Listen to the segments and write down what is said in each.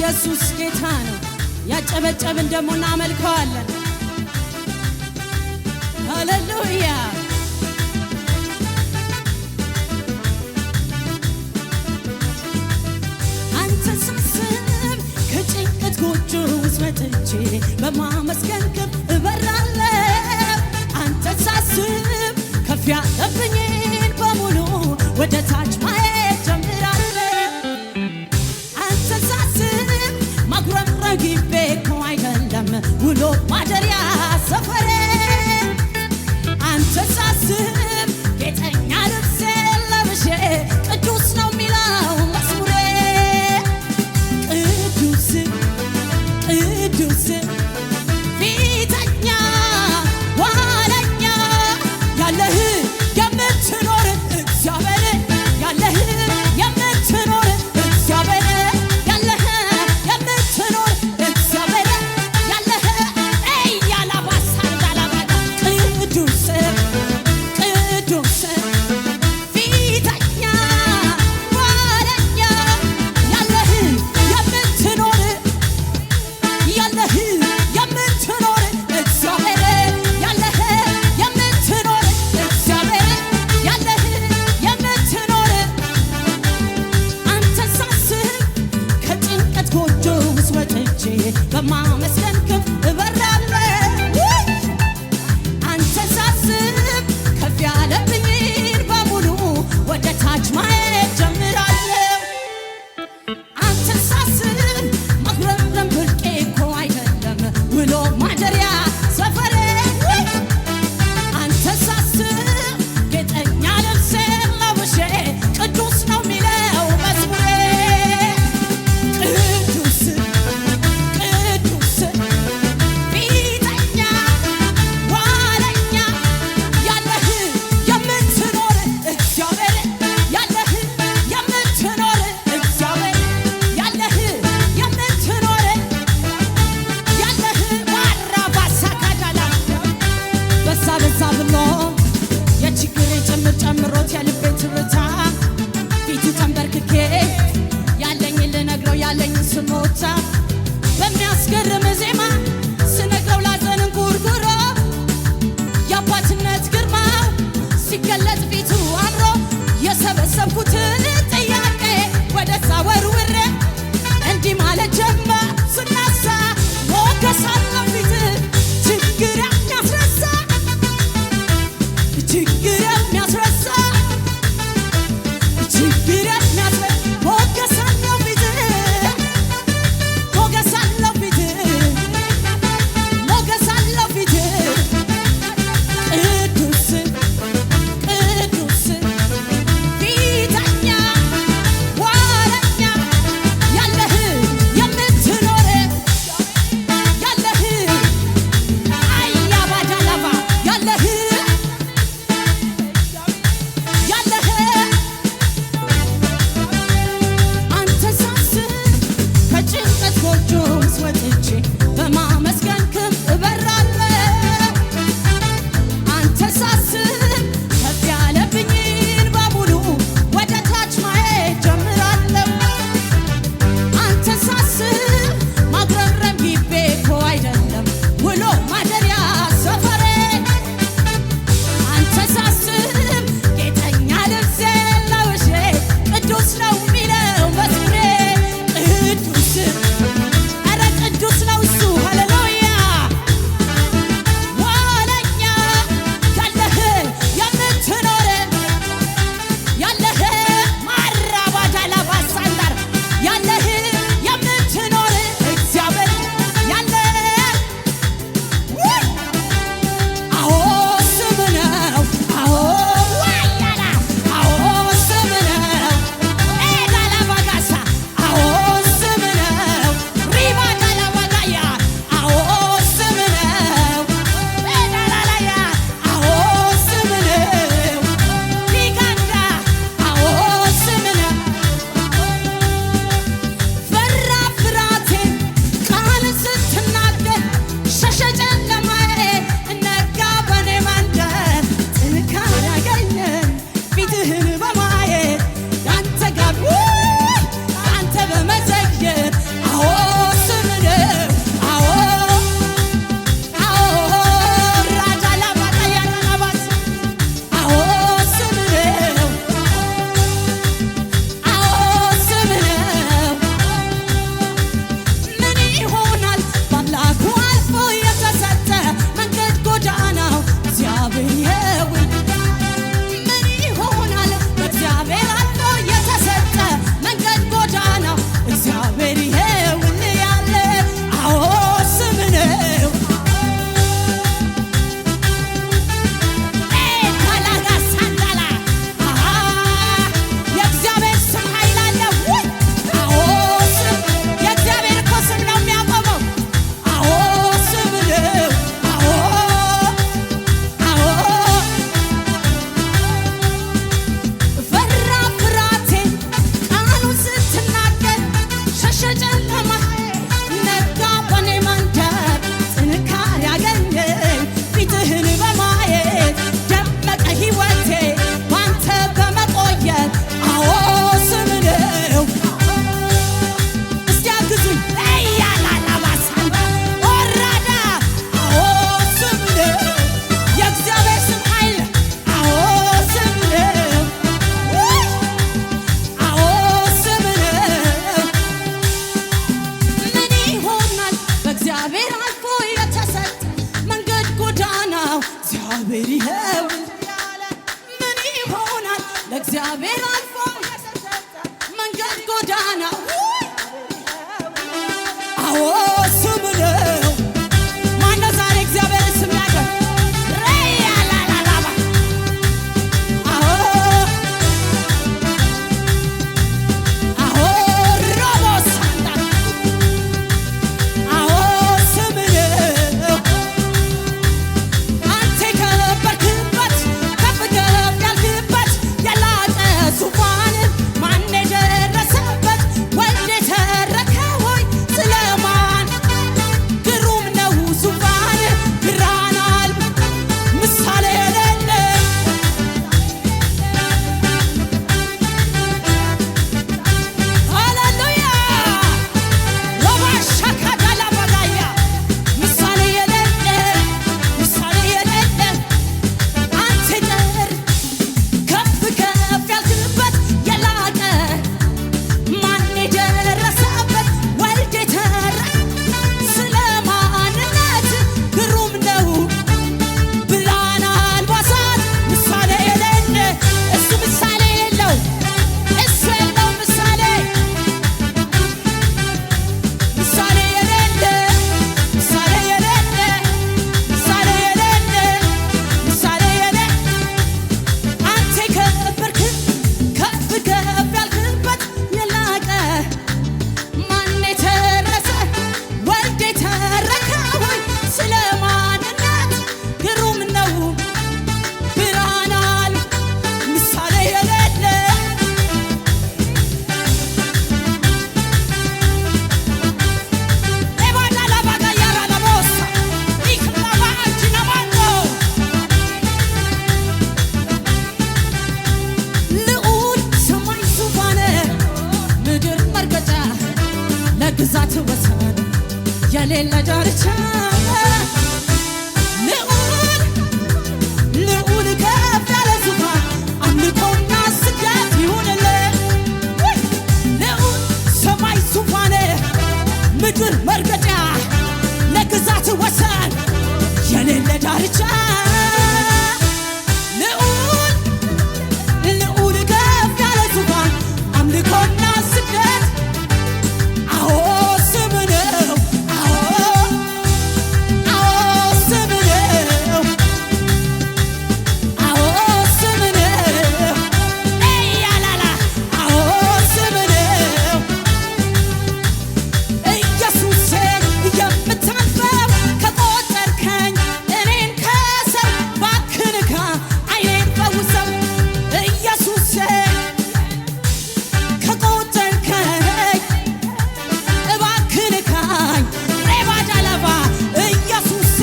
ኢየሱስ ጌታ ነው። ያጨበጨብን ደሞ እናመልከዋለን። ሃሌሉያ አንተ ሳስብ ከጭንቀት ጎጆ ውስጥ ወጥቼ በማመስገን ከፍ እበራለሁ። አንተ ሳስብ ከፍ ያለብኝን በሙሉ ወደ ታች ማየት ጀምራለሁ። አንተ ሳስብ ማጉረምረጊቤ እኮ አይደለም ውሎ ማደሪያ ሰፈሬ። አንተ ሳስብ ጌጠኛ ልብሴ ለብሼ ቅዱስ ነው የሚለው መዝሙሬ። ቅዱስ ቅዱስ ፊተኛ ኋለኛ ያለህ የምትኖር እግዚአብሔር ያለህ የምትኖር እግዚአብሔር ያለህ የምትኖር እግዚአብሔር ያለህ ያላባሳዳላባዳ ቅዱስ ቅዱስ ፊተኛ ኋለኛ ያለህ የምትኖር ያለህ የምትኖር እግዚአብሔር ያለህ የምትኖር እግዚአብሔር ያለህ የምትኖር አንተ ሳስብ ከጭንቀት ጎጆ ውስጥ ወጥቼ በማመስገን ከፍ እበራለሁ። አንተ ሳስብ ከፍ ያለብኝን በሙሉ ወደ ታች ማየት ጀምራለሁ። አንተ ሳስብ ማጉረምረም ብርቄ እኮ አይደለም ውሎ ማደሪያ ሰፈሬ። አንተ ሳስብ ጌጠኛ ልብሴ ለብሼ ቅዱስ ነው የሚለው መዝሙሬ። ቅዱስ ቅዱስ ፊተኛ ኋለኛ ያለህ የምትኖር እግዚአብሔር ያለህ የምትኖር እግዚአብሔር ያለህ የምትኖር ያለህ ባራባሳካዳላ በዛ በዛ ብሎ የችግሬ ጭምር ጨምሮት የልቤ ትርታ ፊቱ ተንበርክኬ ያለኝን ልነግረው ያለኝን ስሞታ በሚያስገርም ዜማ ስነግረው ላዘን እንጉርጉሮ የአባትነት ግርማው ሲገለጥ ፊቱ አምሮ የሰበሰብኩትን ጥያቄ ወደዛ ወርውሬ እንዲህ ማለት ጀመር ስናሳ ሞገሳለሁ ፊት ችግር የሚያስረሳ ችግር የሚያስረሳ ችግር የሚያስረሳ ሞገሳለሁ ፊት መሸ ጨለማዬ ነጋ በኔ መንደር ጥንካሬ አገኘኝ ፊትህን በማየት ደመቀ ሕይወቴ ባንተ በመቆየት አዎ ስም ነው። እስቲ አግዙኝ ያላላባሳን ወራዳ አዎ ስም ነው የእግዚአብሔር ስም ኃይል አዎ ስም ነው አዎ ስም ነው። ምን ይሆናል በእግዚአብሔር አልፎ የተሰጠ መንገድ ጎዳናው እግዚአብሔር ይኸው ምን ይሆናል ለእግዚአብሔር አልፎ መንገድ ጎዳናው አዎ ስም ነው። ማነው ዛሬ እግዚአብሔርን ስም ያለው? ያላላላባ አዎ አዎ ሮቦሳንዳ አዎ ስም ነው። አንተ የከበርክበት ከፍ ከፍ ያልክበት የላቀ ዙፋን ማን የደረሰበት ወልድ የተረከ ሆይ ስለማን ግሩም ነው ዙፋን ይራናል ምሳሌ የሌለ ሃሌሉያ ወባሻካዳላባጋያ ምሳሌ የሌለ ምሳሌ የሌለ አንተ ጠር ከፍ ከፍ ያልክበት የላቀ ማን የደረሰበት ወልድ የተረከ ስለ ማንነት ግሩም ነው ብርሃን አልባሳት ምሳሌ የሌለ እሱ ምሳሌ የለው እሱ የለው ምሳሌ ምሳሌ የሌለ ምሳሌ የሌለ ምሳሌ የሌለ ምሳሌ የሌለ አንተ የከበርክ ከፍ ከፍ ያልክበት የላቀ ማን የተረሰ ወልድ የተረከ ሆይ ስለ ማንነት ግሩም ነው ብርሃናል ምሳሌ የሌለ ኤባዳላባጋያራላቦሳ ኢክላባ አንቺናማኖ ልዑል ሰማይ ዙፋን ምድር መርገጫ ለግዛት ወሰን የሌለ ዳርቻ ልዑል ልዑል ከፍ ያለ ዙፋን አምልኮና ስግደት ይሁንልህ። ውይ! ልዑል ሰማይ ዙፋን ምድር መርገጫ ለግዛት ወሰን የሌለ ዳርቻ ልዑል ልዑል ከፍ ያለ ዙፋን አምልኮና ስግደት አዎ ስም ነው አዎ አዎ ስም ነው አዎ ስም ነው ያላላ አዎ ስም ነው ኢየሱሴ የምታልፈው ከቆጠርከኝ እኔን ከሰው ባክንካ አይኔን ፈውሰው ኢየሱሴ ከቆጠርከኝ እባክንካኝ ሬባዳላባ ኢየሱሴ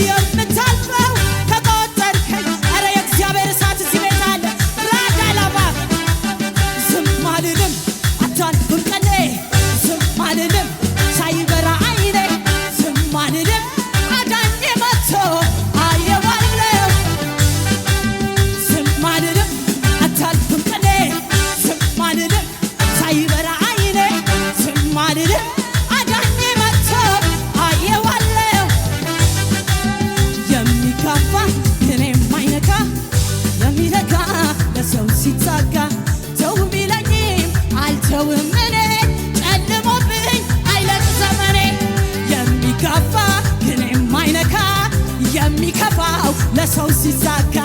የምታልፈው ከቆጠርከኝ ኧረ የእግዚአብሔር እሳት እዚህ ቤት አለ ራዳላባ ዝም አልልም አታልፍም ቀኔ ዝም አልልም ሳይበራ አይኔ ዝም አልልም አዳኜ መጥቶ አየዋለሁ ዝም አልልም አታልፍም ቀኔ ዝም አልልም ሳይበራ አይኔ ዝም አልልም አዳኜ መጥቶ አየዋለሁ የሚጋባ ግን የማይነካ የሚነካ ለሰው ሲታጋ ተው ቢለኝም አልተውም እኔ ጨልሞብኝ አይለቅ ዘመኔ የሚጋባ ግን የማይነካ የሚከፋው ለሰው ሲሳካ